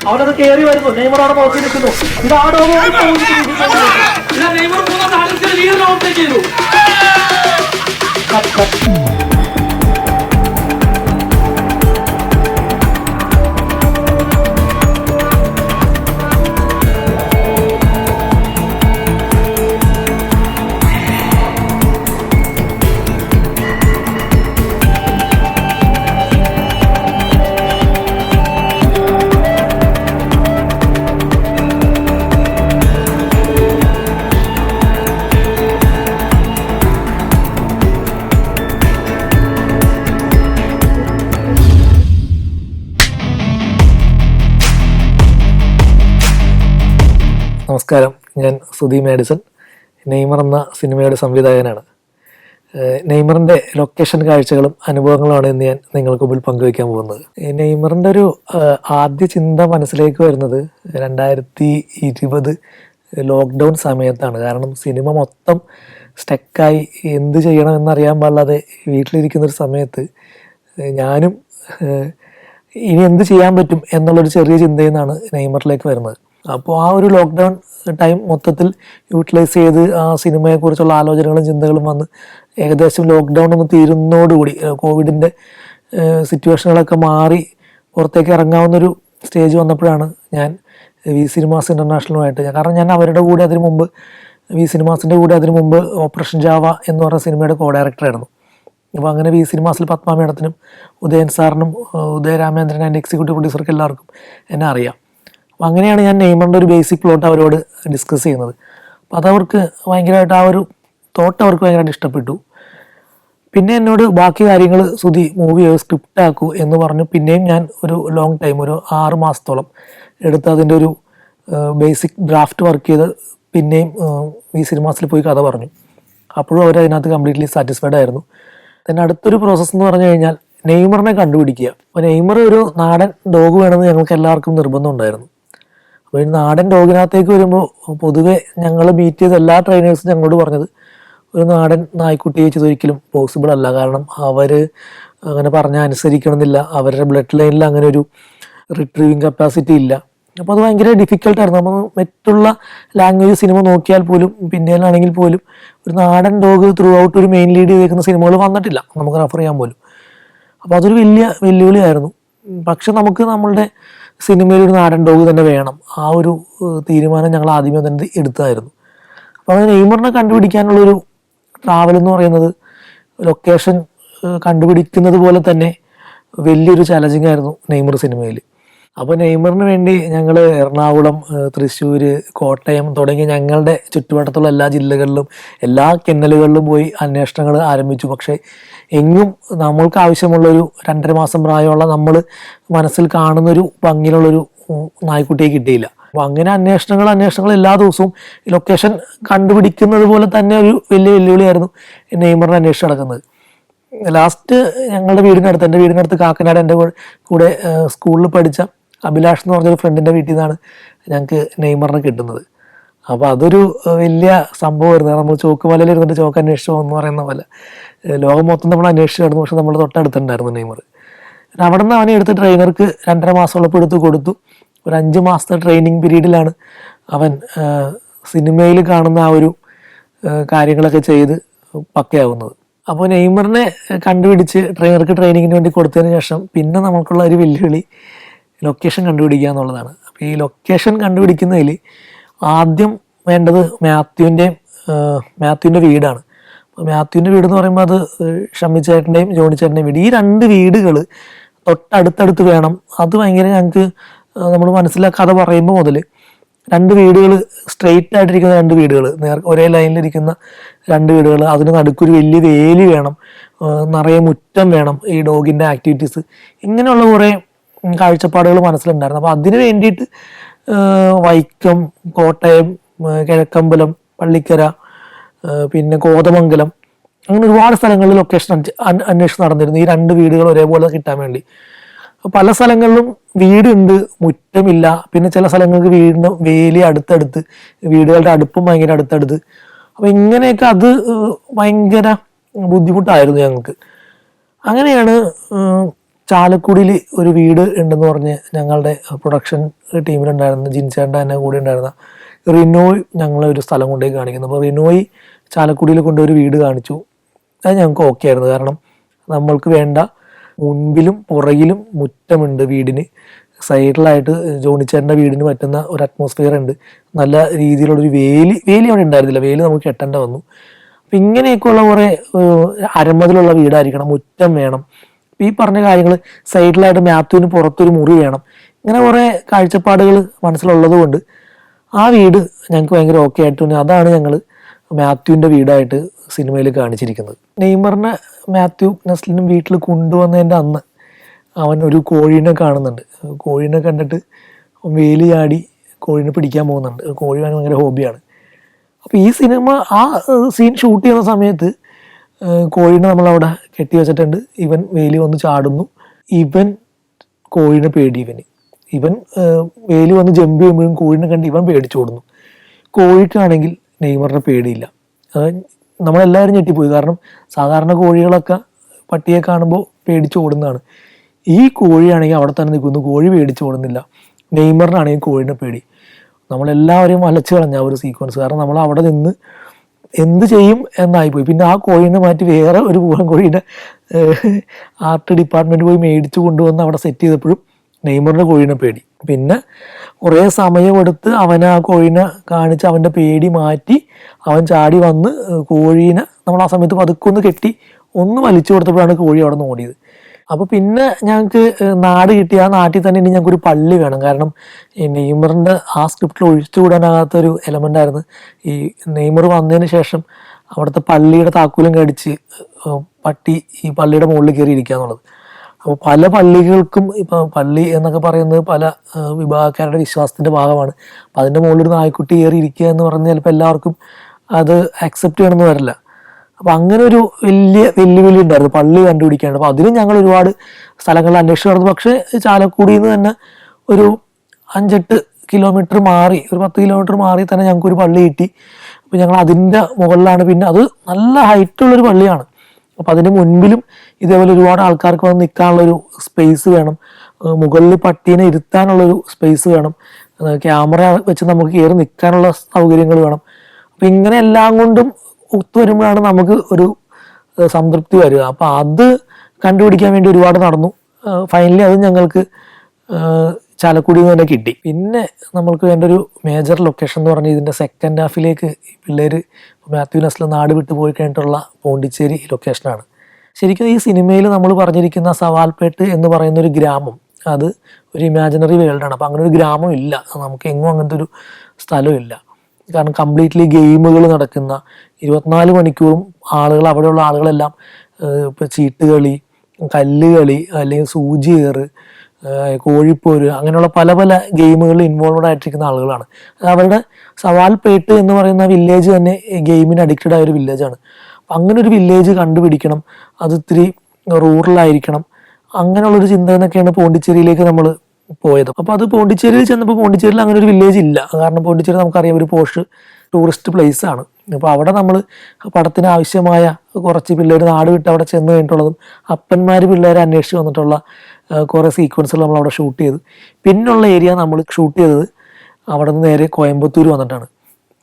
അവനത് കയറി വരുന്നു. നെയ്മർ അവിടെ നോക്കി നിൽക്കുന്നു. ഇതാടോ ചെയ്തു. നമസ്കാരം, ഞാൻ സുധി മാഡിസൺ. നെയ്മർ എന്ന സിനിമയുടെ സംവിധായകനാണ്. നെയ്മറിൻ്റെ ലൊക്കേഷൻ കാഴ്ചകളും അനുഭവങ്ങളുമാണ് ഇന്ന് ഞാൻ നിങ്ങൾക്ക് മുമ്പിൽ പങ്കുവയ്ക്കാൻ പോകുന്നത്. നെയ്മറിൻ്റെ ഒരു ആദ്യ ചിന്ത മനസ്സിലേക്ക് വരുന്നത് 2020 ലോക്ക്ഡൗൺ സമയത്താണ്. കാരണം സിനിമ മൊത്തം സ്റ്റക്കായി എന്ത് ചെയ്യണമെന്നറിയാൻ പാടില്ലാതെ വീട്ടിലിരിക്കുന്നൊരു സമയത്ത് ഞാനും ഇനി എന്ത് ചെയ്യാൻ പറ്റും എന്നുള്ളൊരു ചെറിയ ചിന്തയിൽ നിന്നാണ് നെയ്മറിലേക്ക് വരുന്നത്. അപ്പോൾ ആ ഒരു ലോക്ക്ഡൗൺ ടൈം മൊത്തത്തിൽ യൂട്ടിലൈസ് ചെയ്ത് ആ സിനിമയെക്കുറിച്ചുള്ള ആലോചനകളും ചിന്തകളും വന്ന് ഏകദേശം ലോക്ക്ഡൗൺ ഒന്ന് തീരുന്നതോടുകൂടി കോവിഡിൻ്റെ സിറ്റുവേഷനുകളൊക്കെ മാറി പുറത്തേക്ക് ഇറങ്ങാവുന്നൊരു സ്റ്റേജ് വന്നപ്പോഴാണ് ഞാൻ വി സിനിമാസ് ഇൻ്റർനാഷണലുമായിട്ട്, കാരണം ഞാൻ അവരുടെ കൂടെ അതിനു മുമ്പ് വി സിനിമാസിൻ്റെ കൂടെ അതിനു മുമ്പ് ഓപ്പറേഷൻ ജാവ എന്ന് പറഞ്ഞ സിനിമയുടെ കോ ഡയറക്ടറായിരുന്നു. അപ്പോൾ അങ്ങനെ വി സിനിമാസിൽ പത്മ മേഡത്തിനും ഉദയൻ സാറിനും ഉദയ രാമേന്ദ്രൻ ആൻഡ് എക്സിക്യൂട്ടീവ് പ്രൊഡ്യൂസർക്ക് എല്ലാവർക്കും എന്നെ അറിയാം. അപ്പോൾ അങ്ങനെയാണ് ഞാൻ നെയ്മറിൻ്റെ ഒരു ബേസിക് പ്ലോട്ട് അവരോട് ഡിസ്കസ് ചെയ്യുന്നത്. അപ്പോൾ അതവർക്ക് ഭയങ്കരമായിട്ട് ആ ഒരു തോട്ട് അവർക്ക് ഭയങ്കരമായിട്ട് ഇഷ്ടപ്പെട്ടു. പിന്നെ എന്നോട് ബാക്കി കാര്യങ്ങൾ സുധി മൂവി സ്ക്രിപ്റ്റ് ആക്കൂ എന്ന് പറഞ്ഞു. പിന്നെയും ഞാൻ ഒരു ലോങ് ടൈം, ഒരു 6 മാസത്തോളം എടുത്ത് അതിൻ്റെ ഒരു ബേസിക് ഡ്രാഫ്റ്റ് വർക്ക് ചെയ്ത് പിന്നെയും ഈ സിനിമാസിൽ പോയി കഥ പറഞ്ഞു. അപ്പോഴും അവർ അതിനകത്ത് കംപ്ലീറ്റ്ലി സാറ്റിസ്ഫൈഡ് ആയിരുന്നു. പിന്നെ അടുത്തൊരു പ്രോസസ്സ് എന്ന് പറഞ്ഞു കഴിഞ്ഞാൽ നെയ്മറിനെ കണ്ടുപിടിക്കുക. അപ്പോൾ നെയ്മർ ഒരു നാടൻ ഡോഗ് വേണമെന്ന് ഞങ്ങൾക്ക് എല്ലാവർക്കും നിർബന്ധം ഉണ്ടായിരുന്നു. അപ്പോൾ ഈ നാടൻ ഡോഗിനകത്തേക്ക് വരുമ്പോൾ പൊതുവെ ഞങ്ങൾ മീറ്റ് ചെയ്ത എല്ലാ ട്രെയിനേഴ്സും ഞങ്ങളോട് പറഞ്ഞത് ഒരു നാടൻ നായ്ക്കുട്ടിയെ വെച്ചത് ഒരിക്കലും പോസിബിൾ അല്ല. കാരണം അവർ അങ്ങനെ പറഞ്ഞാൽ അനുസരിക്കണമെന്നില്ല, അവരുടെ ബ്ലഡ് ലൈനിൽ അങ്ങനെ ഒരു റിട്രീവിങ് കപ്പാസിറ്റി ഇല്ല. അപ്പോൾ അത് ഭയങ്കര ഡിഫിക്കൽട്ടായിരുന്നു. നമ്മൾ മറ്റുള്ള ലാംഗ്വേജ് സിനിമ നോക്കിയാൽ പോലും, പിന്നീടാണെങ്കിൽ പോലും ഒരു നാടൻ ഡോഗ് ത്രൂ ഔട്ട് ഒരു മെയിൻ ലീഡ് ചെയ്തേക്കുന്ന സിനിമകൾ വന്നിട്ടില്ല നമുക്ക് റെഫർ ചെയ്യാൻ പോലും. അപ്പോൾ അതൊരു വലിയ വെല്ലുവിളിയായിരുന്നു. പക്ഷെ നമുക്ക് നമ്മളുടെ സിനിമയിൽ ഒരു നാടൻ ഡോഗ് തന്നെ വേണം, ആ ഒരു തീരുമാനം ഞങ്ങൾ ആദ്യമേ തന്നെ എടുത്തതായിരുന്നു. അപ്പോൾ അത് നെയ്മറിനെ കണ്ടുപിടിക്കാനുള്ളൊരു ട്രാവൽ എന്ന് പറയുന്നത് ലൊക്കേഷൻ കണ്ടുപിടിക്കുന്നത് പോലെ തന്നെ വലിയൊരു ചലഞ്ചിങ് ആയിരുന്നു നെയ്മർ സിനിമയിൽ. അപ്പോൾ നെയ്മറിന് വേണ്ടി ഞങ്ങൾ എറണാകുളം, തൃശ്ശൂർ, കോട്ടയം തുടങ്ങിയ ഞങ്ങളുടെ ചുറ്റുവട്ടത്തുള്ള എല്ലാ ജില്ലകളിലും എല്ലാ കെന്നലുകളിലും പോയി അന്വേഷണങ്ങൾ ആരംഭിച്ചു. പക്ഷേ എങ്ങും നമ്മൾക്ക് ആവശ്യമുള്ളൊരു 2.5 മാസം പ്രായമുള്ള നമ്മൾ മനസ്സിൽ കാണുന്നൊരു ഭംഗിയിലുള്ളൊരു നായ്ക്കുട്ടിയെ കിട്ടിയില്ല. അപ്പോൾ അങ്ങനെ അന്വേഷണങ്ങൾ എല്ലാ ദിവസവും ലൊക്കേഷൻ കണ്ടുപിടിക്കുന്നത് പോലെ തന്നെ ഒരു വലിയ വെല്ലുവിളിയായിരുന്നു നെയ്മറിനെ അന്വേഷിച്ച് നടക്കുന്നത്. ലാസ്റ്റ് ഞങ്ങളുടെ വീടിനടുത്ത്, എൻ്റെ വീടിനടുത്ത് കാക്കനാട് എൻ്റെ കൂടെ സ്കൂളിൽ പഠിച്ച അഭിലാഷ് എന്ന് പറഞ്ഞൊരു ഫ്രണ്ടിൻ്റെ വീട്ടിൽ നിന്നാണ് ഞങ്ങൾക്ക് നെയ്മറിനെ കിട്ടുന്നത്. അപ്പോൾ അതൊരു വലിയ സംഭവമായിരുന്നു. നമ്മൾ ചോക്കുമലയിൽ ഇരുന്നിട്ട് ചോക്ക് അന്വേഷിച്ചു എന്ന് പറയുന്ന പോലെ ലോകം മൊത്തം നമ്മൾ അന്വേഷിച്ച് കിടന്നു. പക്ഷെ നമ്മൾ തൊട്ടടുത്തുണ്ടായിരുന്നു നെയ്മർ. അവിടെ നിന്ന് അവനെ എടുത്ത് ട്രെയിനർക്ക് 2.5 മാസമുള്ളപ്പോൾ എടുത്ത് കൊടുത്തു. ഒരു 5 മാസത്തെ ട്രെയിനിങ് പീരീഡിലാണ് അവൻ സിനിമയിൽ കാണുന്ന ആ ഒരു കാര്യങ്ങളൊക്കെ ചെയ്ത് പക്കയാവുന്നത്. അപ്പോൾ നെയ്മറിനെ കണ്ടുപിടിച്ച് ട്രെയിനർക്ക് ട്രെയിനിങ്ങിന് വേണ്ടി കൊടുത്തതിന് ശേഷം പിന്നെ നമുക്കുള്ള ഒരു വെല്ലുവിളി ലൊക്കേഷൻ കണ്ടുപിടിക്കുക എന്നുള്ളതാണ്. അപ്പോൾ ഈ ലൊക്കേഷൻ കണ്ടുപിടിക്കുന്നതിൽ ആദ്യം വേണ്ടത് മാത്യുവിൻ്റെ വീടാണ്. അപ്പോൾ മാത്യുവിൻ്റെ വീട് എന്ന് പറയുമ്പോൾ അത് ഷമ്മി ചേട്ടൻ്റെയും ജോണി ചേട്ടൻ്റെയും വീട്. ഈ 2 വീടുകൾ തൊട്ടടുത്തടുത്ത് വേണം. അത് ഭയങ്കര ഞങ്ങൾക്ക് നമ്മൾ മനസ്സിലാക്കാതെ പറയുമ്പോൾ മുതൽ 2 വീടുകൾ സ്ട്രെയിറ്റ് ആയിട്ടിരിക്കുന്ന 2 വീടുകൾ, ഒരേ ലൈനിലിരിക്കുന്ന 2 വീടുകൾ, അതിന് നടുക്കൊരു വലിയ വേലി വേണം, നിറയെ മുറ്റം വേണം, ഈ ഡോഗിൻ്റെ ആക്ടിവിറ്റീസ്, ഇങ്ങനെയുള്ള കുറേ കാഴ്ചപ്പാടുകൾ മനസ്സിലുണ്ടായിരുന്നു. അപ്പോൾ അതിന് വേണ്ടിയിട്ട് വൈക്കം, കോട്ടയം, കിഴക്കമ്പലം, പള്ളിക്കര, പിന്നെ കോതമംഗലം, അങ്ങനെ ഒരുപാട് സ്ഥലങ്ങളിൽ ലൊക്കേഷൻ അന്വേഷണം നടന്നിരുന്നു ഈ 2 വീടുകൾ ഒരേപോലെ കിട്ടാൻ വേണ്ടി. പല സ്ഥലങ്ങളിലും വീടുണ്ട്, മുറ്റമില്ല. പിന്നെ ചില സ്ഥലങ്ങൾക്ക് വീടിന് വേലി അടുത്തടുത്ത്, വീടുകളുടെ അടുപ്പും ഭയങ്കര അടുത്തടുത്ത്. അപ്പോൾ ഇങ്ങനെയൊക്കെ അത് ഭയങ്കര ബുദ്ധിമുട്ടായിരുന്നു ഞങ്ങൾക്ക്. അങ്ങനെയാണ് ചാലക്കുടിയിൽ ഒരു വീട് ഉണ്ടെന്ന് പറഞ്ഞ് ഞങ്ങളുടെ പ്രൊഡക്ഷൻ ടീമിലുണ്ടായിരുന്ന ജിൻചേട്ടൻ്റെ തന്നെ കൂടെ ഉണ്ടായിരുന്ന റിനോയ് ഞങ്ങളെ ഒരു സ്ഥലം കൊണ്ടുപോയി കാണിക്കുന്നു. അപ്പോൾ റിനോയ് ചാലക്കുടിയിൽ കൊണ്ടുപോയി ഒരു വീട് കാണിച്ചു. അത് ഞങ്ങൾക്ക് ഓക്കെ ആയിരുന്നു. കാരണം നമ്മൾക്ക് വേണ്ട മുൻപിലും പുറകിലും മുറ്റമുണ്ട് വീടിന്. സൈഡിലായിട്ട് ജോണിച്ചേട്ടൻ്റെ വീടിന് പറ്റുന്ന ഒരു അറ്റ്മോസ്ഫിയർ ഉണ്ട്. നല്ല രീതിയിലുള്ളൊരു വേലി അവിടെ ഉണ്ടായിരുന്നില്ല. വേലി നമുക്ക് കെട്ടേണ്ട വന്നു. അപ്പം ഇങ്ങനെയൊക്കെയുള്ള കുറേ അരമതിലുള്ള വീടായിരിക്കണം, മുറ്റം വേണം. ഈ പറഞ്ഞ കാര്യങ്ങൾ സൈഡിലായിട്ട് മാത്യുവിന് പുറത്തൊരു മുറി വേണം. ഇങ്ങനെ കുറേ കാഴ്ചപ്പാടുകൾ മനസ്സിലുള്ളത് കൊണ്ട് ആ വീട് ഞങ്ങൾക്ക് ഭയങ്കര ഓക്കെ ആയിട്ട് തോന്നി. അതാണ് ഞങ്ങൾ മാത്യുവിൻ്റെ വീടായിട്ട് സിനിമയിൽ കാണിച്ചിരിക്കുന്നത്. നെയ്മറിനെ മാത്യു നസ്ലിനും വീട്ടിൽ കൊണ്ടുവന്നതിൻ്റെ അന്ന് അവൻ ഒരു കോഴീനെ കാണുന്നുണ്ട്. കോഴീനെ കണ്ടിട്ട് വേലി ചാടി കോഴീനെ പിടിക്കാൻ പോകുന്നുണ്ട്. കോഴി ഭയങ്കര ഹോബിയാണ്. അപ്പോൾ ഈ സിനിമ ആ സീൻ ഷൂട്ട് ചെയ്യുന്ന സമയത്ത് കോഴീനെ നമ്മളവിടെ കെട്ടി വെച്ചിട്ടുണ്ട്. ഇവൻ വേലി വന്ന് ചാടുന്നു. ഇവൻ കോഴീനെ പേടി. ഇവൻ വേലി വന്ന് ജമ്പ് ചെയ്യുമ്പോഴും കോഴീനെ കണ്ട് ഇവൻ പേടിച്ചോടുന്നു. കോഴിക്കാണെങ്കിൽ നെയ്മറിനെ പേടിയില്ല. നമ്മളെല്ലാവരും ഞെട്ടിപ്പോയി. കാരണം സാധാരണ കോഴികളൊക്കെ പട്ടിയെ കാണുമ്പോൾ പേടിച്ചോടുന്നതാണ്. ഈ കോഴിയാണെങ്കിൽ അവിടെ തന്നെ നിൽക്കുന്നു, കോഴി പേടിച്ചോടുന്നില്ല. നെയ്മറിനാണെങ്കിൽ കോഴീനെ പേടി. നമ്മളെല്ലാവരെയും വലച്ചു കളഞ്ഞ ഒരു സീക്വൻസ്. കാരണം നമ്മൾ അവിടെ നിന്ന് എന്ത് ചെയ്യും എന്നായിപ്പോയി. പിന്നെ ആ കോഴീനെ മാറ്റി വേറെ ഒരു പൂവൻ കോഴീനെ ആർട്ട് ഡിപ്പാർട്ട്മെൻറ്റ് പോയി മേടിച്ചു കൊണ്ടുവന്ന് അവിടെ സെറ്റ് ചെയ്തപ്പോഴും നെയ്മറിൻ്റെ കോഴീനെ പേടി. പിന്നെ കുറേ സമയമെടുത്ത് അവൻ ആ കോഴീനെ കാണിച്ച് അവൻ്റെ പേടി മാറ്റി അവൻ ചാടി വന്ന് കോഴീനെ നമ്മൾ ആ സമയത്ത് പതുക്കൊന്ന് കെട്ടി ഒന്ന് വലിച്ചു കൊടുത്തപ്പോഴാണ് കോഴി അവിടെ നിന്ന് ഓടിയത്. അപ്പോൾ പിന്നെ ഞങ്ങൾക്ക് നാട് കിട്ടി. ആ നാട്ടിൽ തന്നെ ഇനി ഞങ്ങൾക്കൊരു പള്ളി വേണം. കാരണം ഈ നെയ്മറിൻ്റെ ആ സ്ക്രിപ്റ്റിൽ ഒഴിച്ചുകൂടാനാകാത്തൊരു എലമെൻ്റ് ആയിരുന്നു ഈ നെയ്മർ വന്നതിന് ശേഷം അവിടുത്തെ പള്ളിയുടെ താക്കോലും കടിച്ച് പട്ടി ഈ പള്ളിയുടെ മുകളിൽ കയറി ഇരിക്കുക എന്നുള്ളത്. അപ്പോൾ പല പള്ളികൾക്കും ഇപ്പോൾ പള്ളി എന്നൊക്കെ പറയുന്നത് പല വിഭാഗക്കാരുടെ വിശ്വാസത്തിൻ്റെ ഭാഗമാണ്. അപ്പോൾ അതിൻ്റെ മുകളിലൊരു നായ്ക്കുട്ടി കയറി ഇരിക്കുക എന്ന് പറഞ്ഞാൽ ചിലപ്പോൾ എല്ലാവർക്കും അത് അക്സെപ്റ്റ് ചെയ്യണമെന്ന് വരില്ല. അപ്പോൾ അങ്ങനെ ഒരു വലിയ വെല്ലുവിളി ഉണ്ടായിരുന്നു പള്ളി കണ്ടുപിടിക്കാണ്ട്. അപ്പോൾ അതിനും ഞങ്ങൾ ഒരുപാട് സ്ഥലങ്ങളിൽ അന്വേഷിച്ച് നടന്നു. പക്ഷേ ചാലക്കുടിയിൽ നിന്ന് തന്നെ ഒരു 5-8 കിലോമീറ്റർ മാറി, ഒരു 10 കിലോമീറ്റർ മാറി തന്നെ ഞങ്ങൾക്കൊരു പള്ളി കിട്ടി. അപ്പോൾ ഞങ്ങൾ അതിൻ്റെ മുകളിലാണ്. പിന്നെ അത് നല്ല ഹൈറ്റുള്ളൊരു പള്ളിയാണ്. അപ്പോൾ അതിന് മുൻപിലും ഇതേപോലെ ഒരുപാട് ആൾക്കാർക്ക് വന്ന് നിൽക്കാനുള്ളൊരു സ്പേസ് വേണം. മുകളിൽ പട്ടീനെ ഇരുത്താനുള്ളൊരു സ്പേസ് വേണം. ക്യാമറ വെച്ച് നമുക്ക് കയറി നിൽക്കാനുള്ള സൗകര്യങ്ങൾ വേണം. അപ്പം ഇങ്ങനെ എല്ലാം കൊണ്ടും ഒത്തുവരുമ്പോഴാണ് നമുക്ക് ഒരു സംതൃപ്തി വരിക. അപ്പം അത് കണ്ടുപിടിക്കാൻ വേണ്ടി ഒരുപാട് നടന്നു. ഫൈനലി അത് ഞങ്ങൾക്ക് ചാലക്കുടിയിൽ നിന്ന് തന്നെ കിട്ടി. പിന്നെ നമ്മൾക്ക് വേണ്ട ഒരു മേജർ ലൊക്കേഷൻ എന്ന് പറഞ്ഞാൽ ഇതിൻ്റെ സെക്കൻഡ് ഹാഫിലേക്ക് പിള്ളേർ മാത്യു നസ്ൽ നാട് വിട്ടു പോയി കഴിഞ്ഞിട്ടുള്ള പോണ്ടിച്ചേരി ലൊക്കേഷനാണ്. ശരിക്കും ഈ സിനിമയിൽ നമ്മൾ പറഞ്ഞിരിക്കുന്ന സവാൽപേട്ട് എന്ന് പറയുന്ന ഒരു ഗ്രാമം അത് ഒരു ഇമാജിനറി വേൾഡാണ്. അപ്പോൾ അങ്ങനെ ഒരു ഗ്രാമം ഇല്ല, നമുക്ക് എങ്ങും അങ്ങനത്തെ ഒരു സ്ഥലമില്ല. കാരണം കംപ്ലീറ്റ്ലി ഗെയിമുകൾ നടക്കുന്ന 24 മണിക്കൂറും ആളുകൾ, അവിടെയുള്ള ആളുകളെല്ലാം ഇപ്പോൾ ചീട്ടുകളി, കല്ലുകളി, അല്ലെങ്കിൽ സൂചി ഏറ്, കോഴിപ്പോര്, അങ്ങനെയുള്ള പല പല ഗെയിമുകളിൽ ഇൻവോൾവഡ് ആയിട്ടിരിക്കുന്ന ആളുകളാണ്. അവരുടെ സവാൽപേട്ട് എന്ന് പറയുന്ന വില്ലേജ് തന്നെ ഗെയിമിന് അഡിക്റ്റഡ് ആയ ഒരു വില്ലേജാണ്. അപ്പം അങ്ങനെ ഒരു വില്ലേജ് കണ്ടുപിടിക്കണം, അത് ഇത്തിരി റൂറലായിരിക്കണം, അങ്ങനെയുള്ളൊരു ചിന്ത എന്നൊക്കെയാണ് പോണ്ടിച്ചേരിയിലേക്ക് നമ്മൾ പോയത്. അപ്പോൾ അത് പോണ്ടിച്ചേരിയിൽ ചെന്നപ്പോൾ പോണ്ടിച്ചേരിയിൽ അങ്ങനെ ഒരു വില്ലേജ് ഇല്ല. കാരണം പോണ്ടിച്ചേരി നമുക്കറിയാം ഒരു പോഷ് ടൂറിസ്റ്റ് പ്ലേസ് ആണ്. അപ്പോൾ അവിടെ നമ്മൾ പടത്തിന് ആവശ്യമായ കുറച്ച് പിള്ളേർ നാട് വിട്ട് അവിടെ ചെന്ന് കഴിഞ്ഞിട്ടുള്ളതും അപ്പന്മാർ പിള്ളേരെ അന്വേഷിച്ച് വന്നിട്ടുള്ള കുറേ സീക്വൻസുകൾ നമ്മൾ അവിടെ ഷൂട്ട് ചെയ്ത്. പിന്നുള്ള ഏരിയ നമ്മൾ ഷൂട്ട് ചെയ്തത് അവിടെ നിന്ന് നേരെ കോയമ്പത്തൂർ വന്നിട്ടാണ്.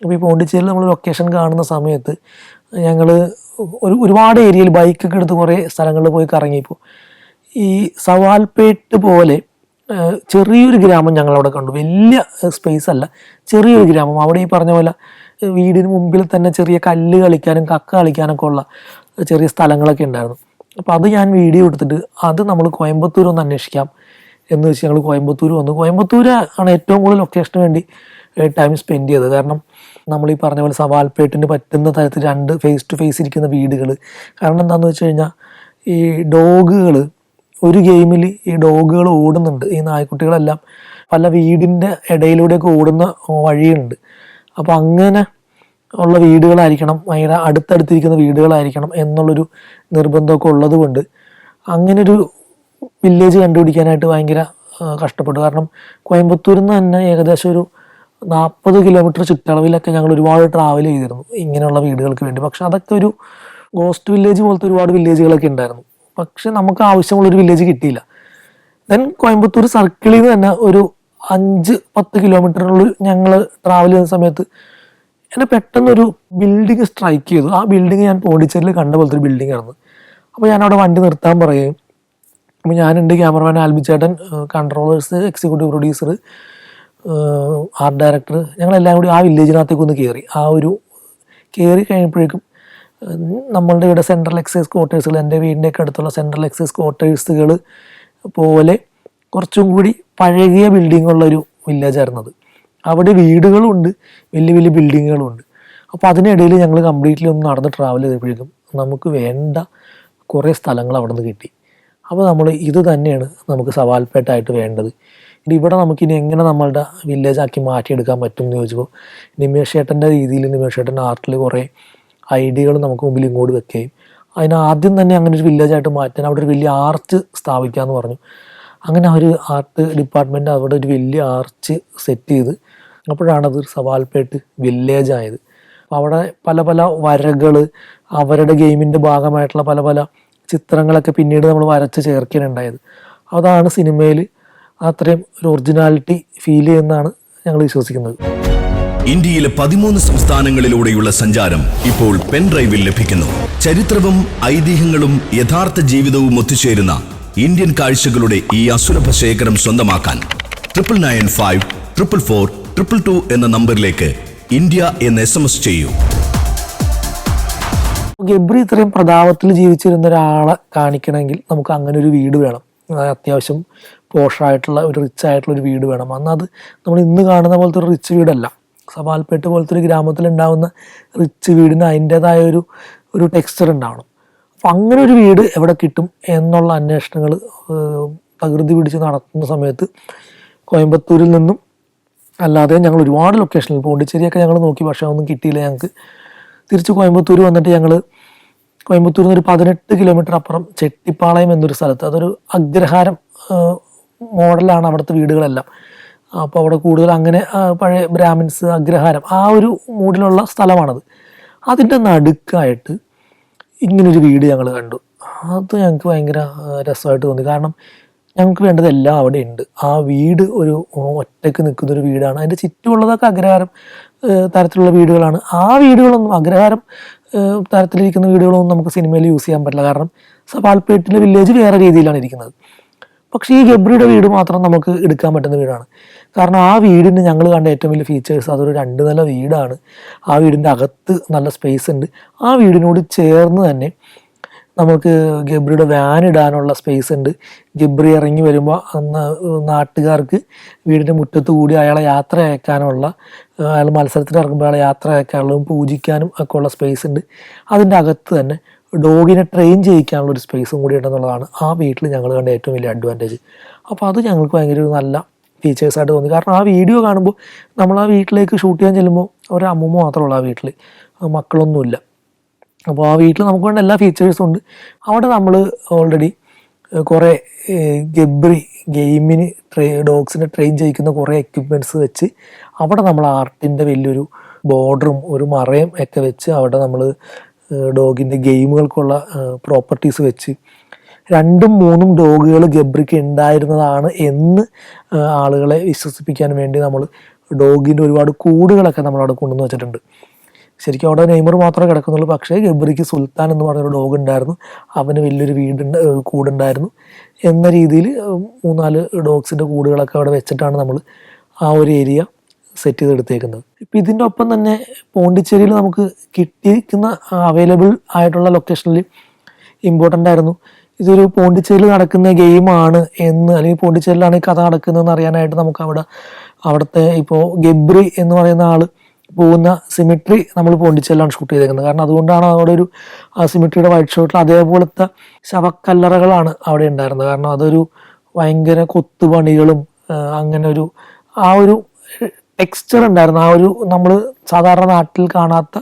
അപ്പോൾ ഈ പോണ്ടിച്ചേരിയിൽ നമ്മൾ ലൊക്കേഷൻ കാണുന്ന സമയത്ത് ഞങ്ങൾ ഒരുപാട് ഏരിയയിൽ ബൈക്കൊക്കെ എടുത്ത് കുറേ സ്ഥലങ്ങളിൽ പോയി കറങ്ങിയപ്പോൾ ഈ സവാൽപേട്ട് പോലെ ചെറിയൊരു ഗ്രാമം ഞങ്ങളവിടെ കണ്ടു. വലിയ സ്പേസ് അല്ല, ചെറിയൊരു ഗ്രാമം. അവിടെ ഈ പറഞ്ഞ പോലെ വീടിന് മുമ്പിൽ തന്നെ ചെറിയ കല്ല് കളിക്കാനും കക്ക കളിക്കാനൊക്കെ ഉള്ള ചെറിയ സ്ഥലങ്ങളൊക്കെ ഉണ്ടായിരുന്നു. അപ്പോൾ അത് ഞാൻ വീഡിയോ എടുത്തിട്ട് അത് നമ്മൾ കോയമ്പത്തൂർ ഒന്ന് അന്വേഷിക്കാം എന്ന് വെച്ച് ഞങ്ങൾ കോയമ്പത്തൂർ വന്നു. കോയമ്പത്തൂർ ആണ് ഏറ്റവും കൂടുതൽ ലൊക്കേഷന് വേണ്ടി ടൈം സ്പെൻഡ് ചെയ്തത്. കാരണം നമ്മൾ ഈ പറഞ്ഞ പോലെ സവാൽപേട്ടിന് പറ്റുന്ന തരത്തിൽ 2 ഫേസ് ടു ഫേസ് ഇരിക്കുന്ന വീടുകൾ. കാരണം എന്താണെന്ന് വെച്ച് കഴിഞ്ഞാൽ ഈ ഡോഗുകൾ ഒരു ഗെയിമിൽ ഈ ഡോഗുകൾ ഓടുന്നുണ്ട്. ഈ നായ്ക്കുട്ടികളെല്ലാം പല വീടിൻ്റെ ഇടയിലൂടെയൊക്കെ ഓടുന്ന വഴിയുണ്ട്. അപ്പോൾ അങ്ങനെ ഉള്ള വീടുകളായിരിക്കണം, ഭയങ്കര അടുത്തടുത്തിരിക്കുന്ന വീടുകളായിരിക്കണം എന്നുള്ളൊരു നിർബന്ധമൊക്കെ ഉള്ളത് കൊണ്ട് അങ്ങനൊരു വില്ലേജ് കണ്ടുപിടിക്കാനായിട്ട് ഭയങ്കര കഷ്ടപ്പെട്ടു. കാരണം കോയമ്പത്തൂരിൽ നിന്ന് തന്നെ ഏകദേശം ഒരു 40 കിലോമീറ്റർ ചുറ്റളവിലൊക്കെ ഞങ്ങൾ ഒരുപാട് ട്രാവൽ ചെയ്തിരുന്നു ഇങ്ങനെയുള്ള വീടുകൾക്ക് വേണ്ടി. പക്ഷെ അതൊക്കെ ഒരു ഗോസ്റ്റ് വില്ലേജ് പോലത്തെ ഒരുപാട് വില്ലേജുകളൊക്കെ ഉണ്ടായിരുന്നു. പക്ഷെ നമുക്ക് ആവശ്യമുള്ളൊരു വില്ലേജ് കിട്ടിയില്ല. ദെൻ കോയമ്പത്തൂർ സർക്കിളിൽ നിന്ന് തന്നെ ഒരു 5-10 കിലോമീറ്ററിനുള്ളിൽ ഞങ്ങൾ ട്രാവൽ ചെയ്യുന്ന സമയത്ത് എന്നെ പെട്ടെന്നൊരു ബിൽഡിങ് സ്ട്രൈക്ക് ചെയ്തു. ആ ബിൽഡിങ് ഞാൻ പോണ്ടിച്ചേരിയിൽ കണ്ട പോലത്തെ ഒരു ബിൽഡിംഗ് ആയിരുന്നു. അപ്പോൾ ഞാൻ അവിടെ വണ്ടി നിർത്താൻ പറയുകയും, അപ്പോൾ ഞാനുണ്ട്, ക്യാമറമാൻ ആൽബിച്ചേട്ടൻ, controllers, executive producer, art director, ഞങ്ങളെല്ലാം കൂടി ആ വില്ലേജിനകത്തേക്ക് ഒന്ന് കയറി കഴിഞ്ഞപ്പോഴേക്കും നമ്മളുടെ ഇവിടെ സെൻട്രൽ എക്സൈസ് ക്വാർട്ടേഴ്സുകൾ, എൻ്റെ വീടിൻ്റെയൊക്കെ അടുത്തുള്ള സെൻട്രൽ എക്സൈസ് ക്വാർട്ടേഴ്സുകൾ പോലെ കുറച്ചും കൂടി പഴകിയ ബിൽഡിങ്ങുള്ളൊരു വില്ലേജായിരുന്നു അത്. അവിടെ വീടുകളുണ്ട്, വലിയ വലിയ ബിൽഡിങ്ങുകളുണ്ട്. അപ്പോൾ അതിനിടയിൽ ഞങ്ങൾ കംപ്ലീറ്റ്ലി ഒന്ന് നടന്ന് ട്രാവൽ ചെയ്തപ്പോഴേക്കും നമുക്ക് വേണ്ട കുറേ സ്ഥലങ്ങൾ അവിടെ നിന്ന് കിട്ടി. അപ്പോൾ നമ്മൾ ഇത് തന്നെയാണ് നമുക്ക് സവാൽപേട്ടായിട്ട് വേണ്ടത്. ഇവിടെ നമുക്കിനി എങ്ങനെ നമ്മളുടെ വില്ലേജാക്കി മാറ്റിയെടുക്കാൻ പറ്റും എന്ന് ചോദിച്ചപ്പോൾ നിമേഷേട്ടൻ്റെ രീതിയിൽ, നിമേഷേട്ടൻ്റെ ആർട്ടിൽ കുറേ ഐഡിയകൾ നമുക്ക് മുമ്പിൽ ഇങ്ങോട്ട് വെക്കുകയും അതിന് ആദ്യം തന്നെ അങ്ങനെ ഒരു വില്ലേജായിട്ട് മാറ്റാൻ അവിടെ ഒരു വലിയ ആർച്ച് സ്ഥാപിക്കാമെന്ന് പറഞ്ഞു. അങ്ങനെ ഒരു ആർട്ട് ഡിപ്പാർട്ട്മെൻറ്റ് അവിടെ ഒരു വലിയ ആർച്ച് സെറ്റ് ചെയ്ത് അപ്പോഴാണത് സവാൽപേട്ട് വില്ലേജായത്. അവിടെ പല പല വരകൾ, അവരുടെ ഗെയിമിൻ്റെ ഭാഗമായിട്ടുള്ള പല പല ചിത്രങ്ങളൊക്കെ പിന്നീട് നമ്മൾ വരച്ച് ചേർക്കാനുണ്ടായത്. അതാണ് സിനിമയിൽ അത്രയും ഒരു ഒറിജിനാലിറ്റി ഫീൽ ചെയ്യുന്നതാണ് ഞങ്ങൾ വിശ്വസിക്കുന്നത്. ഇന്ത്യയിലെ 13 സംസ്ഥാനങ്ങളിലൂടെയുള്ള സഞ്ചാരം ഇപ്പോൾ പെൻഡ്രൈവിൽ ലഭിക്കുന്നു. ചരിത്രവും ഐതിഹ്യങ്ങളും യഥാർത്ഥ ജീവിതവും ഒത്തുചേരുന്ന ഇന്ത്യൻ കാഴ്ചകളുടെ ഈ അസുലഭ ശേഖരം സ്വന്തമാക്കാൻ 9995444222 എന്ന നമ്പറിലേക്ക് ഇന്ത്യ എന്ന് SMS ചെയ്യൂ. ഗബ്രി ഇത്രയും പ്രതാപത്തിൽ ജീവിച്ചിരുന്ന ഒരാളെ കാണിക്കണമെങ്കിൽ നമുക്ക് അങ്ങനെ ഒരു വീട് വേണം. അത്യാവശ്യം പോഷായിട്ടുള്ള ഒരു റിച്ച് ആയിട്ടുള്ള ഒരു വീട് വേണം. അത് നമ്മൾ ഇന്ന് കാണുന്ന പോലത്തെ ഒരു റിച്ച് വീടല്ല. സവാൽപേട്ട് പോലത്തെ ഒരു ഗ്രാമത്തിലുണ്ടാകുന്ന റിച്ച് വീടിന് അതിൻ്റേതായ ഒരു ടെക്സ്ചർ ഉണ്ടാവണം. അപ്പം അങ്ങനെ ഒരു വീട് എവിടെ കിട്ടും എന്നുള്ള അന്വേഷണങ്ങൾ തകൃതി പിടിച്ച് നടത്തുന്ന സമയത്ത് കോയമ്പത്തൂരിൽ നിന്നും അല്ലാതെ ഞങ്ങൾ ഒരുപാട് ലൊക്കേഷനിൽ, പോണ്ടിച്ചേരിയൊക്കെ ഞങ്ങൾ നോക്കി, പക്ഷേ ഒന്നും കിട്ടിയില്ല ഞങ്ങൾക്ക്. തിരിച്ച് കോയമ്പത്തൂർ വന്നിട്ട് ഞങ്ങൾ കോയമ്പത്തൂരിൽ നിന്ന് ഒരു 18 കിലോമീറ്റർ അപ്പുറം ചെട്ടിപ്പാളയം എന്നൊരു സ്ഥലത്ത്, അതൊരു അഗ്രഹാരം മോഡലാണ് അവിടുത്തെ വീടുകളെല്ലാം. അപ്പോൾ അവിടെ കൂടുതൽ അങ്ങനെ പഴയ ബ്രാഹ്മിൻസ്, അഗ്രഹാരം, ആ ഒരു മൂഡിലുള്ള സ്ഥലമാണത്. അതിൻ്റെ നടുക്കായിട്ട് ഇങ്ങനൊരു വീട് ഞങ്ങൾ കണ്ടു. അത് ഞങ്ങൾക്ക് ഭയങ്കര രസമായിട്ട് തോന്നി. കാരണം ഞങ്ങൾക്ക് വേണ്ടത് എല്ലാം അവിടെ ഉണ്ട്. ആ വീട് ഒരു ഒറ്റയ്ക്ക് നിൽക്കുന്നൊരു വീടാണ്. അതിൻ്റെ ചുറ്റുമുള്ളതൊക്കെ അഗ്രഹാരം തരത്തിലുള്ള വീടുകളാണ്. ആ വീടുകളൊന്നും, അഗ്രഹാരം തരത്തിലിരിക്കുന്ന വീടുകളൊന്നും നമുക്ക് സിനിമയിൽ യൂസ് ചെയ്യാൻ പറ്റില്ല. കാരണം സവാൽപേട്ടിലെ വില്ലേജ് വേറെ രീതിയിലാണ് ഇരിക്കുന്നത്. പക്ഷേ ഈ ഗബ്രിയുടെ വീട് മാത്രം നമുക്ക് എടുക്കാൻ പറ്റുന്ന വീടാണ്. കാരണം ആ വീടിന് ഞങ്ങൾ കണ്ട ഏറ്റവും വലിയ ഫീച്ചേഴ്സ്, അതൊരു 2 നില വീടാണ്. ആ വീടിൻ്റെ അകത്ത് നല്ല സ്പേസ് ഉണ്ട്. ആ വീടിനോട് ചേർന്ന് തന്നെ നമുക്ക് ഗബ്രിയുടെ വാൻ ഇടാനുള്ള സ്പേസ് ഉണ്ട്. ഗബ്രി ഇറങ്ങി വരുമ്പോൾ നാട്ടുകാർക്ക് വീടിൻ്റെ മുറ്റത്ത് കൂടി അയാളെ യാത്ര അയക്കാനുള്ള, അയാൾ മത്സരത്തിന് ഇറങ്ങുമ്പോൾ അയാളെ യാത്ര അയക്കാനുള്ളതും പൂജിക്കാനും ഒക്കെ ഉള്ള സ്പേസ് ഉണ്ട്. അതിൻ്റെ അകത്ത് തന്നെ ഡോഗിനെ ട്രെയിൻ ചെയ്യിക്കാനുള്ള ഒരു സ്പേസും കൂടി ഉണ്ടെന്നുള്ളതാണ് ആ വീട്ടിൽ ഞങ്ങൾ കണ്ട ഏറ്റവും വലിയ അഡ്വാൻറ്റേജ്. അപ്പോൾ അത് ഞങ്ങൾക്ക് ഭയങ്കര ഒരു നല്ല ഫീച്ചേഴ്സായിട്ട് തോന്നി. കാരണം ആ വീഡിയോ കാണുമ്പോൾ നമ്മൾ ആ വീട്ടിലേക്ക് ഷൂട്ട് ചെയ്യാൻ ചെല്ലുമ്പോൾ ഒരു അമ്മൂമ്മ മാത്രമുള്ള ആ വീട്ടിൽ, മക്കളൊന്നുമില്ല. അപ്പോൾ ആ വീട്ടിൽ നമുക്ക് വേണ്ട എല്ലാ ഫീച്ചേഴ്സും ഉണ്ട്. അവിടെ നമ്മൾ ഓൾറെഡി കുറേ ഗബ്രി ഗെയിമിന് ഡോഗ്സിനെ ട്രെയിൻ ചെയ്യിക്കുന്ന കുറേ എക്യുപ്മെൻറ്റ്സ് വെച്ച് അവിടെ നമ്മൾ ആർട്ടിൻ്റെ വലിയൊരു ബോർഡറും ഒരു മറയും ഒക്കെ വെച്ച് അവിടെ നമ്മൾ ഡോഗിൻ്റെ ഗെയിമുകൾക്കുള്ള പ്രോപ്പർട്ടീസ് വെച്ച് 2ഉം 3ഉം ഡോഗുകൾ ഗബ്രിക്ക് ഉണ്ടായിരുന്നതാണ് എന്ന് ആളുകളെ വിശ്വസിപ്പിക്കാൻ വേണ്ടി നമ്മൾ ഡോഗിൻ്റെ ഒരുപാട് കൂടുകളൊക്കെ നമ്മളവിടെ കൊണ്ടുവന്ന് വെച്ചിട്ടുണ്ട്. ശരിക്കും അവിടെ നെയ്മർ മാത്രമേ കിടക്കുന്നുള്ളൂ. പക്ഷേ ഗബ്രിക്ക് സുൽത്താൻ എന്ന് പറഞ്ഞൊരു ഡോഗ് ഉണ്ടായിരുന്നു, അവന് വലിയൊരു കൂടുണ്ടായിരുന്നു എന്ന രീതിയിൽ 3-4 ഡോഗ്സിൻ്റെ കൂടുകളൊക്കെ അവിടെ വെച്ചിട്ടാണ് നമ്മൾ ആ ഒരു ഏരിയ സെറ്റ് ചെയ്തെടുത്തേക്കുന്നത്. ഇപ്പം ഇതിൻ്റെ ഒപ്പം തന്നെ പോണ്ടിച്ചേരിയിൽ നമുക്ക് കിട്ടിയിരിക്കുന്ന അവൈലബിൾ ആയിട്ടുള്ള ലൊക്കേഷനിൽ ഇമ്പോർട്ടൻ്റ് ആയിരുന്നു ഇതൊരു പോണ്ടിച്ചേരിയിൽ നടക്കുന്ന ഗെയിമാണ് എന്ന്, അല്ലെങ്കിൽ പോണ്ടിച്ചേരിയിലാണ് ഈ കഥ നടക്കുന്നതെന്ന് അറിയാനായിട്ട് നമുക്ക് അവിടുത്തെ ഇപ്പോൾ ഗബ്രി എന്ന് പറയുന്ന ആൾ പോകുന്ന സിമിട്രി നമ്മൾ പോണ്ടിച്ചേരിയിലാണ് ഷൂട്ട് ചെയ്തേക്കുന്നത്. കാരണം അതുകൊണ്ടാണ് അവിടെ ഒരു സിമിട്രിയുടെ വൈറ്റ് ഷോട്ടിൽ അതേപോലത്തെ ശവക്കല്ലറകളാണ് അവിടെ ഉണ്ടായിരുന്നത്. കാരണം അതൊരു ഭയങ്കര കൊത്തുപണികളും അങ്ങനെ ആ ഒരു ടെക്സ്ചർ ഉണ്ടായിരുന്നു. ആ ഒരു നമ്മൾ സാധാരണ നാട്ടിൽ കാണാത്ത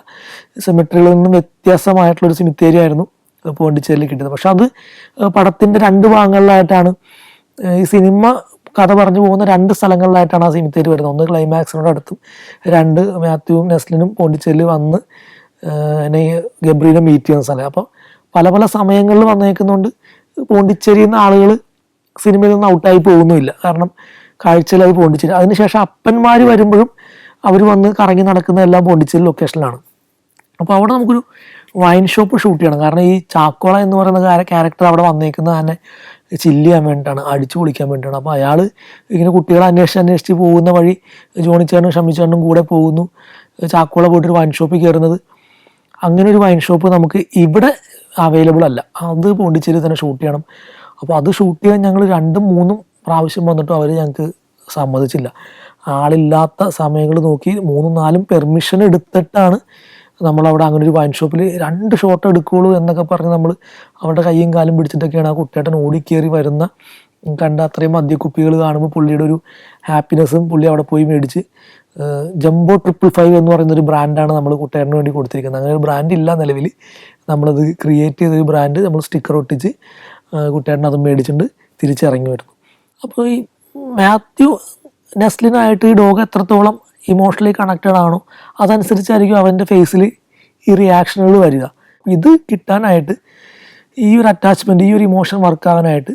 സിമിട്രികളിൽ നിന്നും വ്യത്യാസമായിട്ടുള്ളൊരു സിമിത്തേരി ആയിരുന്നു പോണ്ടിച്ചേരിയിൽ കിട്ടിയത്. പക്ഷെ അത് പടത്തിൻ്റെ 2 ഭാഗങ്ങളിലായിട്ടാണ്. ഈ സിനിമ കഥ പറഞ്ഞു പോകുന്ന 2 സ്ഥലങ്ങളിലായിട്ടാണ് ആ സിമിത്തേരി വരുന്നത്. ഒന്ന് ക്ലൈമാക്സിനോട് അടുത്തും, 2 മാത്യുവും നെസ്ലിനും പോണ്ടിച്ചേരിയിൽ വന്ന് ഗബ്രീനെ മീറ്റ് ചെയ്യുന്ന സ്ഥലം. അപ്പോൾ പല പല സമയങ്ങളിൽ വന്നേക്കുന്നതുകൊണ്ട് പോണ്ടിച്ചേരിയിൽ നിന്ന് ആളുകൾ സിനിമയിൽ നിന്ന് ഔട്ടായി പോകുന്നുമില്ല. കാരണം കാഴ്ചയിൽ അത് പോണ്ടിച്ചേരി. അതിനുശേഷം അപ്പന്മാർ വരുമ്പോഴും അവർ വന്ന് കറങ്ങി നടക്കുന്ന എല്ലാം പോണ്ടിച്ചേരി ലൊക്കേഷനിലാണ്. അപ്പോൾ അവിടെ നമുക്കൊരു വൈൻ ഷോപ്പ് ഷൂട്ട് ചെയ്യണം. കാരണം ഈ ചാക്കോള എന്ന് പറയുന്ന ക്യാരക്ടർ അവിടെ വന്നേക്കുന്നത് തന്നെ ചില്ല് ചെയ്യാൻ വേണ്ടിയിട്ടാണ്, അടിച്ചു പൊളിക്കാൻ വേണ്ടിയിട്ടാണ്. അപ്പോൾ അയാൾ ഇങ്ങനെ കുട്ടികളെ അന്വേഷിച്ച് പോകുന്ന വഴി ജോണിച്ചേട്ടനും ഷമ്മിച്ചേട്ടനും കൂടെ പോകുന്നു. ചാക്കോള പോയിട്ടൊരു വൈൻ ഷോപ്പിൽ കയറുന്നത്. അങ്ങനെ ഒരു വൈൻ ഷോപ്പ് നമുക്ക് ഇവിടെ അവൈലബിൾ അല്ല, അത് പോണ്ടിച്ചേരി തന്നെ ഷൂട്ട് ചെയ്യണം. അപ്പോൾ അത് ഷൂട്ട് ചെയ്യാൻ ഞങ്ങൾ 2-3 പ്രാവശ്യം വന്നിട്ടും അവർ ഞങ്ങൾക്ക് സമ്മതിച്ചില്ല. ആളില്ലാത്ത സമയങ്ങൾ നോക്കി 3-4 പെർമിഷൻ എടുത്തിട്ടാണ് നമ്മളവിടെ അങ്ങനെ ഒരു വൈൻ ഷോപ്പിൽ 2 ഷോട്ട് എടുക്കുകയുള്ളൂ എന്നൊക്കെ പറഞ്ഞ് നമ്മൾ അവരുടെ കയ്യും കാലും പിടിച്ചിട്ടൊക്കെയാണ് ആ കുട്ടിയേട്ടൻ ഓടിക്കേറി വരുന്ന കണ്ട അത്രയും മദ്യക്കുപ്പികൾ കാണുമ്പോൾ പുള്ളിയുടെ ഒരു ഹാപ്പിനെസ്സും പുള്ളി അവിടെ പോയി മേടിച്ച് ജംബോ 555 എന്ന് പറയുന്നൊരു ബ്രാൻഡാണ് നമ്മൾ കുട്ടിയേട്ടന് വേണ്ടി കൊടുത്തിരിക്കുന്നത്. അങ്ങനെ ഒരു ബ്രാൻഡ് ഇല്ല നിലവിൽ. നമ്മളത് ക്രിയേറ്റ് ചെയ്തൊരു ബ്രാൻഡ് നമ്മൾ സ്റ്റിക്കർ ഒട്ടിച്ച് കുട്ടിയേട്ടൻ അത് മേടിച്ചിട്ട് തിരിച്ചിറങ്ങി വരുന്നു. അപ്പോൾ ഈ മാത്യു നെസ്ലിനായിട്ട് ഈ ഡോഗ് എത്രത്തോളം ഇമോഷണലി കണക്റ്റഡ് ആണോ അതനുസരിച്ചായിരിക്കും അവൻ്റെ ഫേസിൽ ഈ റിയാക്ഷനുകൾ വരിക. ഇത് കിട്ടാനായിട്ട് ഈ ഒരു അറ്റാച്ച്മെൻറ്റ്, ഈ ഒരു ഇമോഷൻ വർക്കാവാനായിട്ട്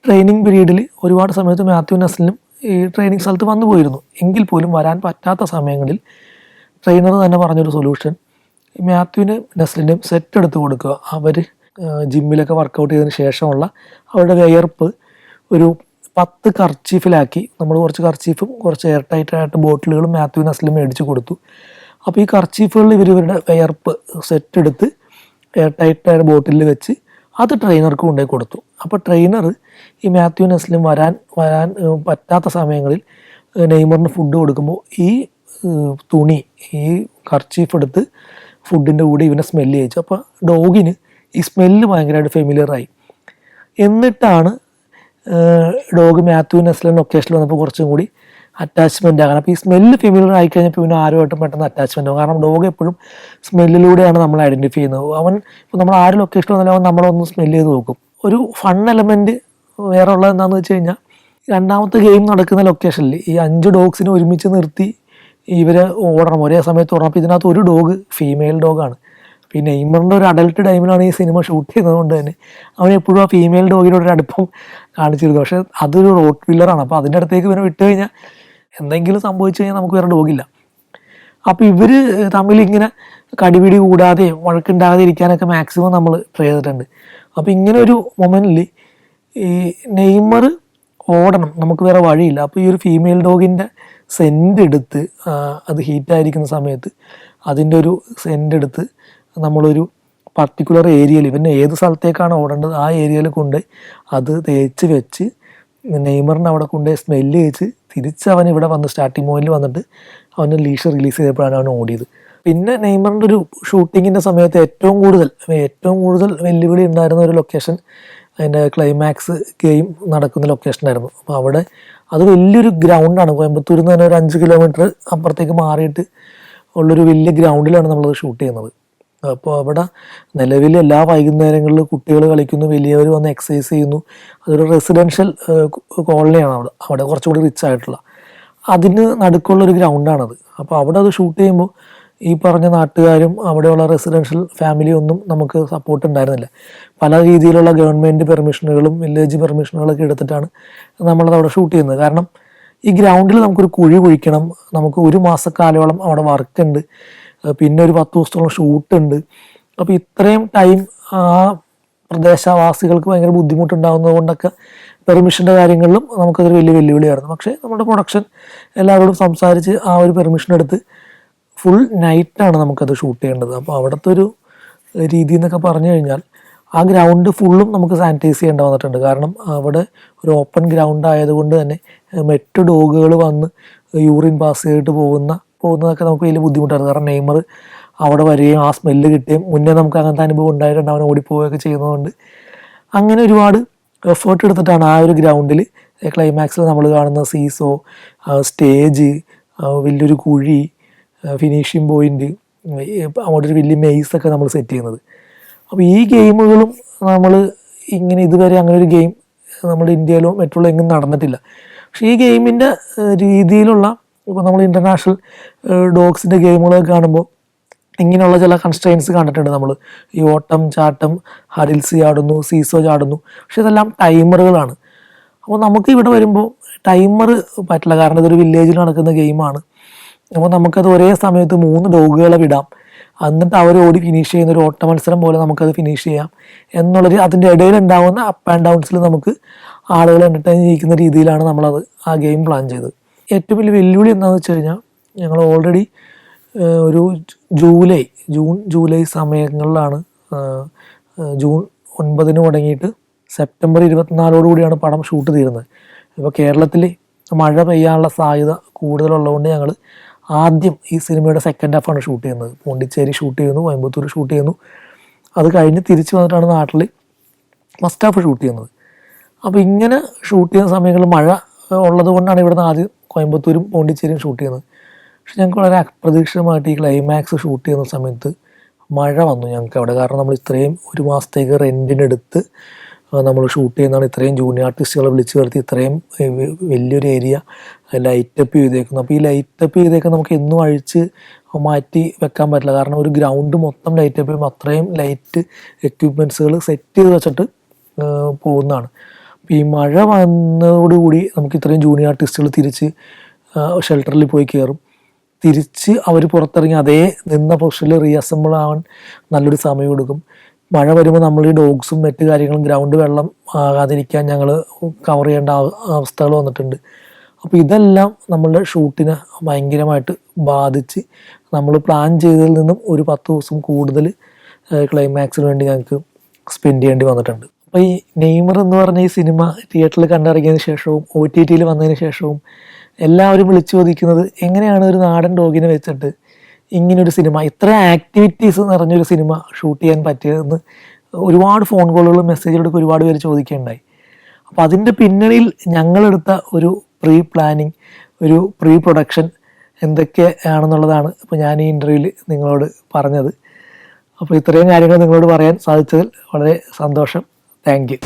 ട്രെയിനിങ് പീരീഡിൽ ഒരുപാട് സമയത്ത് മാത്യു നെസ്ലിനും ഈ ട്രെയിനിങ് സ്ഥലത്ത് വന്നു പോയിരുന്നു. എങ്കിൽ പോലും വരാൻ പറ്റാത്ത സമയങ്ങളിൽ ട്രെയിനർ തന്നെ പറഞ്ഞൊരു സൊല്യൂഷൻ, മാത്യുവിന് നെസ്ലിൻ്റെയും സെറ്റ് എടുത്ത് കൊടുക്കുക. അവർ ജിമ്മിലൊക്കെ വർക്കൗട്ട് ചെയ്തതിന് ശേഷമുള്ള അവരുടെ വിയർപ്പ് ഒരു 10 കർച്ചീഫിലാക്കി നമ്മൾ കുറച്ച് കർച്ചീഫും കുറച്ച് എയർ ടൈറ്റായിട്ട് ബോട്ടിലുകളും മാത്യു നെസ്ലിനും മേടിച്ച് കൊടുത്തു. അപ്പോൾ ഈ കർച്ചീഫുകളിൽ ഇവരുടെ വിയർപ്പ് സെറ്റ് എടുത്ത് എയർ ടൈറ്റായ ബോട്ടിലിൽ വെച്ച് അത് ട്രെയിനർക്ക് കൊണ്ടുപോയി കൊടുത്തു. അപ്പോൾ ട്രെയിനർ ഈ മാത്യു നെസ്ലിം വരാൻ പറ്റാത്ത സമയങ്ങളിൽ നെയ്മറിന് ഫുഡ് കൊടുക്കുമ്പോൾ ഈ തുണി, ഈ കർച്ചീഫ് എടുത്ത് ഫുഡിൻ്റെ കൂടെ ഇവനെ സ്മെല്ല് ചെയ്യിച്ചു. അപ്പോൾ ഡോഗിന് ഈ സ്മെല്ല് ഭയങ്കരമായിട്ട് ഫെമിലിയറായി. എന്നിട്ടാണ് ഡോഗ് മാത്യു നെസ്ലിൻ ലൊക്കേഷനിൽ വന്നപ്പോൾ കുറച്ചും കൂടി അറ്റാച്ച്മെൻ്റ് ആകണം. അപ്പോൾ ഈ സ്മെല്ല് ഫെമിലിയർ ആയിക്കഴിഞ്ഞപ്പോൾ പിന്നെ ആരുമായിട്ടും പെട്ടെന്ന് അറ്റാച്ച്മെൻ്റ് ആകും. കാരണം ഡോഗ് എപ്പോഴും സ്മെല്ലിലൂടെയാണ് നമ്മൾ ഐഡൻറ്റിഫൈ ചെയ്യുന്നത്. ഇപ്പോൾ നമ്മൾ ആര് ലൊക്കേഷനിൽ വന്നാലും അവൻ നമ്മളൊന്ന് സ്മെല്ല് ചെയ്ത് നോക്കും. ഒരു ഫൺ എലമെൻറ്റ് വേറെ ഉള്ളത് എന്താണെന്ന് വെച്ച് കഴിഞ്ഞാൽ, 2ാമത്തെ ഗെയിം നടക്കുന്ന ലൊക്കേഷനിൽ ഈ 5 ഡോഗ്സിനെ ഒരുമിച്ച് നിർത്തി ഇവർ ഓടണം, ഒരേ സമയത്ത് ഓടണം. അപ്പോൾ ഇതിനകത്ത് ഒരു ഡോഗ് ഫീമെയിൽ ഡോഗാണ്. പിന്നെ നെയ്മറിൻ്റെ ഒരു അഡൽട്ട് ടൈമിലാണ് ഈ സിനിമ ഷൂട്ട് ചെയ്യുന്നത് കൊണ്ട് തന്നെ അവൻ എപ്പോഴും ആ ഫീമെയിൽ ഡോഗിനോടൊരു അടുപ്പം കാണിച്ചിരുന്നു. പക്ഷേ അതൊരു റോട്ട് വില്ലറാണ്. അപ്പോൾ അതിൻ്റെ അടുത്തേക്ക് ഇവനെ വിട്ട് കഴിഞ്ഞാൽ എന്തെങ്കിലും സംഭവിച്ചു കഴിഞ്ഞാൽ നമുക്ക് വേറെ ഡോഗില്ല. അപ്പോൾ ഇവർ തമ്മിൽ ഇങ്ങനെ കടിപിടി കൂടാതെയും വഴക്കുണ്ടാകാതെ ഇരിക്കാനൊക്കെ മാക്സിമം നമ്മൾ ട്രൈ ചെയ്തിട്ടുണ്ട്. അപ്പോൾ ഇങ്ങനെ ഒരു മൊമെൻറ്റിൽ ഈ നെയ്മർ ഓടണം, നമുക്ക് വേറെ വഴിയില്ല. അപ്പോൾ ഈ ഒരു ഫീമെയിൽ ഡോഗിൻ്റെ സെൻ്റ് എടുത്ത് അത് ഹീറ്റായിരിക്കുന്ന സമയത്ത് അതിൻ്റെ ഒരു സെൻ്റ് എടുത്ത് നമ്മളൊരു പർട്ടിക്കുലർ ഏരിയയിൽ ഇവൻ്റെ ഏത് സ്ഥലത്തേക്കാണ് ഓടേണ്ടത് ആ ഏരിയയിൽ കൊണ്ട് അത് തേച്ച് വെച്ച് നെയ്മറിനെ അവിടെ കൊണ്ട് സ്മെല്ല് ചെയ്ച്ച് തിരിച്ച് അവൻ ഇവിടെ വന്ന് സ്റ്റാർട്ടിങ് പോയിന്റിൽ വന്നിട്ട് അവന് ലീഷ് റിലീസ് ചെയ്തപ്പോഴാണ് അവൻ ഓടിയത്. പിന്നെ നെയ്മറിൻ്റെ ഒരു ഷൂട്ടിങ്ങിൻ്റെ സമയത്ത് ഏറ്റവും കൂടുതൽ വെല്ലുവിളി ഉണ്ടായിരുന്ന ഒരു ലൊക്കേഷൻ അതിൻ്റെ ക്ലൈമാക്സ് ഗെയിം നടക്കുന്ന ലൊക്കേഷനായിരുന്നു. അപ്പോൾ അവിടെ അത് വലിയൊരു ഗ്രൗണ്ടാണ്. കോയമ്പത്തൂരിൽ നിന്ന് തന്നെ ഒരു 5 കിലോമീറ്റർ അപ്പുറത്തേക്ക് മാറിയിട്ട് ഉള്ളൊരു വലിയ ഗ്രൗണ്ടിലാണ് നമ്മളത് ഷൂട്ട് ചെയ്യുന്നത്. അപ്പോൾ അവിടെ നിലവിൽ എല്ലാ വൈകുന്നേരങ്ങളിൽ കുട്ടികൾ കളിക്കുന്നു, വലിയവർ വന്ന് എക്സസൈസ് ചെയ്യുന്നു. അതൊരു റെസിഡൻഷ്യൽ കോളനിയാണ് അവിടെ കുറച്ചുകൂടി റിച്ച് ആയിട്ടുള്ള. അതിന് നടുക്കുള്ളൊരു ഗ്രൗണ്ടാണത്. അപ്പോൾ അവിടെ അത് ഷൂട്ട് ചെയ്യുമ്പോൾ ഈ പറഞ്ഞ നാട്ടുകാരും അവിടെയുള്ള റെസിഡൻഷ്യൽ ഫാമിലിയും ഒന്നും നമുക്ക് സപ്പോർട്ട് ഉണ്ടായിരുന്നില്ല. പല രീതിയിലുള്ള ഗവൺമെൻറ് പെർമിഷനുകളും വില്ലേജ് പെർമിഷനുകളൊക്കെ എടുത്തിട്ടാണ് നമ്മളത് അവിടെ ഷൂട്ട് ചെയ്യുന്നത്. കാരണം ഈ ഗ്രൗണ്ടിൽ നമുക്കൊരു കുഴി കുഴിക്കണം, നമുക്ക് 1 മാസക്കാലോളം അവിടെ വർക്കുണ്ട്, പിന്നെ ഒരു 10 ദിവസത്തോളം ഷൂട്ടുണ്ട്. അപ്പോൾ ഇത്രയും ടൈം ആ പ്രദേശവാസികൾക്ക് ഭയങ്കര ബുദ്ധിമുട്ടുണ്ടാകുന്നത് കൊണ്ടൊക്കെ പെർമിഷൻ്റെ കാര്യങ്ങളിലും നമുക്കതൊരു വലിയ വെല്ലുവിളിയായിരുന്നു. പക്ഷേ നമ്മുടെ പ്രൊഡക്ഷൻ എല്ലാവരോടും സംസാരിച്ച് ആ ഒരു പെർമിഷൻ എടുത്ത് ഫുൾ നൈറ്റാണ് നമുക്കത് ഷൂട്ട് ചെയ്യേണ്ടത്. അപ്പോൾ അവിടുത്തെ ഒരു രീതി എന്നൊക്കെ പറഞ്ഞു കഴിഞ്ഞാൽ ആ ഗ്രൗണ്ട് ഫുള്ളും നമുക്ക് സാനിറ്റൈസ് ചെയ്യേണ്ട വന്നിട്ടുണ്ട്. കാരണം അവിടെ ഒരു ഓപ്പൺ ഗ്രൗണ്ട് ആയതുകൊണ്ട് തന്നെ മറ്റ് ഡോഗുകൾ വന്ന് യൂറിൻ പാസ് ചെയ്തിട്ട് പോകുന്നതൊക്കെ നമുക്ക് വലിയ ബുദ്ധിമുട്ടായിരുന്നു. കാരണം നെയ്മർ അവിടെ വരികയും ആ സ്മെല്ല് കിട്ടുകയും മുന്നേ നമുക്ക് അങ്ങനത്തെ അനുഭവം ഉണ്ടായിട്ടുണ്ട്, അവൻ ഓടിപ്പോവുകയൊക്കെ ചെയ്യുന്നതുകൊണ്ട് അങ്ങനെ ഒരുപാട് എഫേർട്ട് എടുത്തിട്ടാണ് ആ ഒരു ഗ്രൗണ്ടിൽ ക്ലൈമാക്സിൽ നമ്മൾ കാണുന്ന സീസോ, സ്റ്റേജ്, വലിയൊരു കുഴി, ഫിനിഷിംഗ് പോയിൻ്റ്, അവിടെ ഒരു വലിയ മെയ്സൊക്കെ നമ്മൾ സെറ്റ് ചെയ്യുന്നത്. അപ്പോൾ ഈ ഗെയിമുകളും നമ്മൾ ഇങ്ങനെ ഇതുവരെ അങ്ങനെ ഒരു ഗെയിം നമ്മുടെ ഇന്ത്യയിലോ മറ്റുള്ള എങ്ങും നടന്നിട്ടില്ല. പക്ഷേ ഈ ഗെയിമിൻ്റെ രീതിയിലുള്ള ഇപ്പോൾ നമ്മൾ ഇൻ്റർനാഷണൽ ഡോഗ്സിൻ്റെ ഗെയിമുകളൊക്കെ കാണുമ്പോൾ ഇങ്ങനെയുള്ള ചില കൺസ്ട്രെയിൻസ് കണ്ടിട്ടുണ്ട് നമ്മൾ. ഈ ഓട്ടം, ചാട്ടം, ഹഡിൽസ് ചാടുന്നു, സീസോ ചാടുന്നു, പക്ഷെ ഇതെല്ലാം ടൈമറുകളാണ്. അപ്പോൾ നമുക്ക് ഇവിടെ വരുമ്പോൾ ടൈമർ പറ്റില്ല, കാരണം ഇതൊരു വില്ലേജിൽ നടക്കുന്ന ഗെയിമാണ്. അപ്പോൾ നമുക്കത് ഒരേ സമയത്ത് 3 ഡോഗുകളെ വിടാം, എന്നിട്ട് അവർ ഓടി ഫിനിഷ് ചെയ്യുന്ന ഒരു ഓട്ട മത്സരം പോലെ നമുക്കത് ഫിനിഷ് ചെയ്യാം എന്നുള്ളൊരു, അതിൻ്റെ ഇടയിൽ ഉണ്ടാകുന്ന അപ്പ് ആൻഡ് ഡൗൺസിൽ നമുക്ക് ആളുകൾ എൻ്റർടൈൻ ചെയ്യിക്കുന്ന രീതിയിലാണ് നമ്മളത് ആ ഗെയിം പ്ലാൻ ചെയ്തത്. ഏറ്റവും വലിയ വെല്ലുവിളി എന്താണെന്ന് വെച്ച് കഴിഞ്ഞാൽ, ഞങ്ങൾ ഓൾറെഡി ഒരു ജൂലൈ സമയങ്ങളിലാണ്, ജൂൺ 9 തുടങ്ങിയിട്ട് സെപ്റ്റംബർ 24 പടം ഷൂട്ട് തീരുന്നത്. ഇപ്പോൾ കേരളത്തിൽ മഴ പെയ്യാനുള്ള സാധ്യത കൂടുതലുള്ളതുകൊണ്ട് ഞങ്ങൾ ആദ്യം ഈ സിനിമയുടെ സെക്കൻഡ് ഹാഫാണ് ഷൂട്ട് ചെയ്യുന്നത്. പോണ്ടിച്ചേരി ഷൂട്ട് ചെയ്യുന്നു, കോയമ്പത്തൂർ ഷൂട്ട് ചെയ്യുന്നു, അത് കഴിഞ്ഞ് തിരിച്ച് വന്നിട്ടാണ് നാട്ടിൽ ഫസ്റ്റ് ഹാഫ് ഷൂട്ട് ചെയ്യുന്നത്. അപ്പോൾ ഇങ്ങനെ ഷൂട്ട് ചെയ്യുന്ന സമയങ്ങളിൽ മഴ ഉള്ളത് കൊണ്ടാണ് ഇവിടുന്ന് ആദ്യം കോയമ്പത്തൂരും പോണ്ടിച്ചേരിയും ഷൂട്ട് ചെയ്യുന്നത്. പക്ഷെ ഞങ്ങൾക്ക് വളരെ അപ്രതീക്ഷിതമായിട്ട് ഈ ക്ലൈമാക്സ് ഷൂട്ട് ചെയ്യുന്ന സമയത്ത് മഴ വന്നു ഞങ്ങൾക്ക് അവിടെ. കാരണം നമ്മൾ ഇത്രയും 1 മാസത്തേക്ക് റെൻറ്റിനെടുത്ത് നമ്മൾ ഷൂട്ട് ചെയ്യുന്നതാണ്, ഇത്രയും ജൂനിയർ ആർട്ടിസ്റ്റുകളെ വിളിച്ച് വരുത്തി ഇത്രയും വലിയൊരു ഏരിയ ലൈറ്റപ്പ് ചെയ്തേക്കുന്നു. അപ്പോൾ ഈ ലൈറ്റപ്പ് ചെയ്തേക്കാൻ നമുക്ക് എന്നും അഴിച്ച് മാറ്റി വെക്കാൻ പറ്റില്ല, കാരണം ഒരു ഗ്രൗണ്ട് മൊത്തം ലൈറ്റപ്പ് ചെയ്യുമ്പോൾ അത്രയും ലൈറ്റ് എക്യുപ്മെൻറ്റ്സുകൾ സെറ്റ് ചെയ്ത് വെച്ചിട്ട് പോകുന്നതാണ്. അപ്പോൾ ഈ മഴ വന്നതോടുകൂടി നമുക്ക് ഇത്രയും ജൂനിയർ ആർട്ടിസ്റ്റുകൾ തിരിച്ച് ഷെൽട്ടറിൽ പോയി കയറും. തിരിച്ച് അവർ പുറത്തിറങ്ങി അതേ നിന്ന പൊസിഷനിൽ റീഅസംബിൾ ആവാൻ നല്ലൊരു സമയം എടുക്കും. മഴ വരുമ്പോൾ നമ്മൾ ഈ ഡോഗ്സും മറ്റു കാര്യങ്ങളും ഗ്രൗണ്ട് വെള്ളം ആകാതിരിക്കാൻ ഞങ്ങൾ കവർ ചെയ്യേണ്ട അവസ്ഥകൾ വന്നിട്ടുണ്ട്. അപ്പോൾ ഇതെല്ലാം നമ്മളുടെ ഷൂട്ടിനെ ഭയങ്കരമായിട്ട് ബാധിച്ച് നമ്മൾ പ്ലാൻ ചെയ്തതിൽ നിന്നും ഒരു 10 ദിവസം കൂടുതൽ ക്ലൈമാക്സിന് വേണ്ടി ഞങ്ങൾക്ക് സ്പെൻഡ് ചെയ്യേണ്ടി വന്നിട്ടുണ്ട്. അപ്പോൾ ഈ നെയ്മർ എന്ന് പറഞ്ഞ ഈ സിനിമ തിയേറ്ററിൽ കണ്ടിറങ്ങിയതിന് ശേഷവും OTT വന്നതിന് ശേഷവും എല്ലാവരും വിളിച്ചു ചോദിക്കുന്നത്, എങ്ങനെയാണ് ഒരു നാടൻ ഡോഗിനെ വെച്ചിട്ട് ഇങ്ങനൊരു സിനിമ, ഇത്ര ആക്ടിവിറ്റീസ് നിറഞ്ഞൊരു സിനിമ ഷൂട്ട് ചെയ്യാൻ പറ്റിയതെന്ന് ഒരുപാട് ഫോൺ കോളുകളും മെസ്സേജുകളൊക്കെ ഒരുപാട് പേര് ചോദിക്കുകയുണ്ടായി. അപ്പോൾ അതിൻ്റെ പിന്നണിയിൽ ഞങ്ങളെടുത്ത ഒരു പ്രീ പ്ലാനിങ്, ഒരു പ്രീ പ്രൊഡക്ഷൻ എന്തൊക്കെയാണെന്നുള്ളതാണ് ഇപ്പോൾ ഞാൻ ഈ ഇൻ്റർവ്യൂവിൽ നിങ്ങളോട് പറഞ്ഞത്. അപ്പോൾ ഇത്രയും കാര്യങ്ങൾ നിങ്ങളോട് പറയാൻ സാധിച്ചതിൽ വളരെ സന്തോഷം. Thank you.